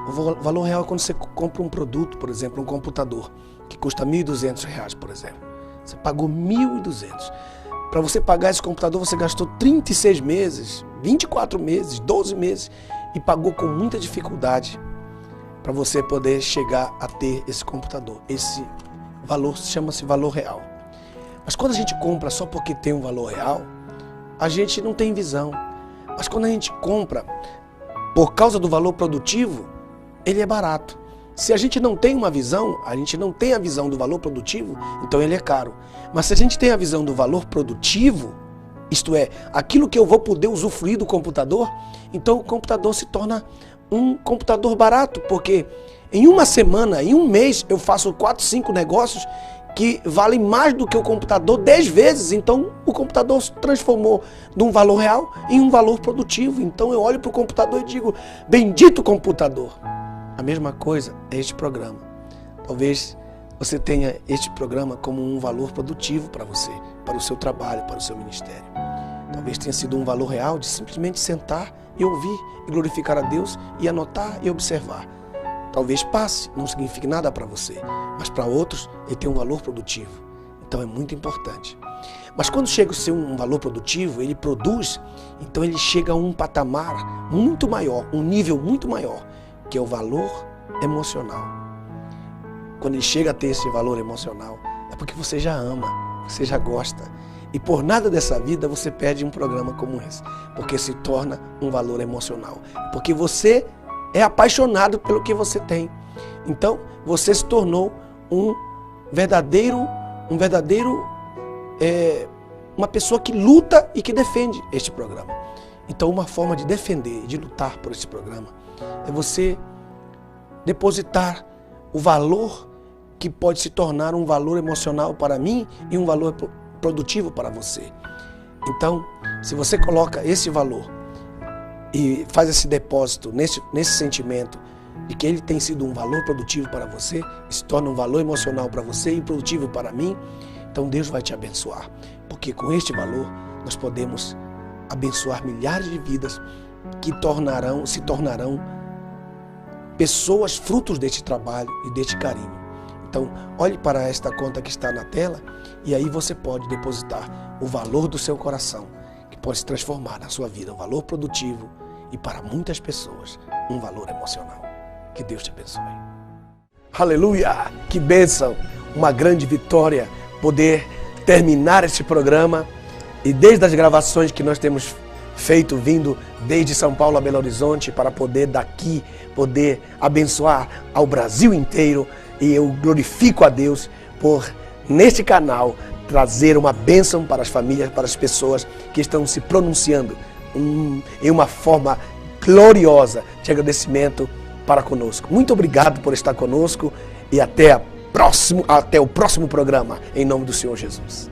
O valor real é quando você compra um produto, por exemplo, um computador, que custa R$ 1.200, por exemplo. Você pagou R$ 1.200. Para você pagar esse computador, você gastou 36 meses, 24 meses, 12 meses e pagou com muita dificuldade para você poder chegar a ter esse computador. Esse valor chama-se valor real. Mas quando a gente compra só porque tem um valor real, a gente não tem visão. Mas quando a gente compra por causa do valor produtivo, ele é barato. Se a gente não tem uma visão, a gente não tem a visão do valor produtivo, então ele é caro. Mas se a gente tem a visão do valor produtivo, isto é, aquilo que eu vou poder usufruir do computador, então o computador se torna um computador barato, porque em uma semana, em um mês, eu faço 4, 5 negócios que valem mais do que o computador 10 vezes. Então, o computador se transformou de um valor real em um valor produtivo. Então, eu olho para o computador e digo, bendito computador. A mesma coisa é este programa. Talvez você tenha este programa como um valor produtivo para você, para o seu trabalho, para o seu ministério. Talvez tenha sido um valor real de simplesmente sentar e ouvir e glorificar a Deus e anotar e observar. Talvez passe, não signifique nada para você, mas para outros ele tem um valor produtivo. Então é muito importante. Mas quando chega a ser um valor produtivo, ele produz, então ele chega a um patamar muito maior, um nível muito maior, que é o valor emocional. Quando ele chega a ter esse valor emocional, é porque você já ama, você já gosta. E por nada dessa vida você perde um programa como esse, porque se torna um valor emocional. Porque você é apaixonado pelo que você tem. Então, você se tornou uma pessoa que luta e que defende este programa. Então, uma forma de defender e de lutar por esse programa é você depositar o valor que pode se tornar um valor emocional para mim e um valor produtivo para você. Então, se você coloca esse valor e faz esse depósito nesse sentimento de que ele tem sido um valor produtivo para você, se torna um valor emocional para você e produtivo para mim, então Deus vai te abençoar. Porque com este valor nós podemos abençoar milhares de vidas que se tornarão pessoas frutos deste trabalho e deste carinho. Então, olhe para esta conta que está na tela e aí você pode depositar o valor do seu coração, que pode se transformar na sua vida, um valor produtivo e para muitas pessoas, um valor emocional. Que Deus te abençoe. Aleluia! Que bênção! Uma grande vitória poder terminar este programa e desde as gravações que nós temos feito, vindo desde São Paulo a Belo Horizonte, para poder daqui, poder abençoar ao Brasil inteiro. E eu glorifico a Deus por, neste canal, trazer uma bênção para as famílias, para as pessoas que estão se pronunciando em uma forma gloriosa de agradecimento para conosco. Muito obrigado por estar conosco e até o próximo programa, em nome do Senhor Jesus.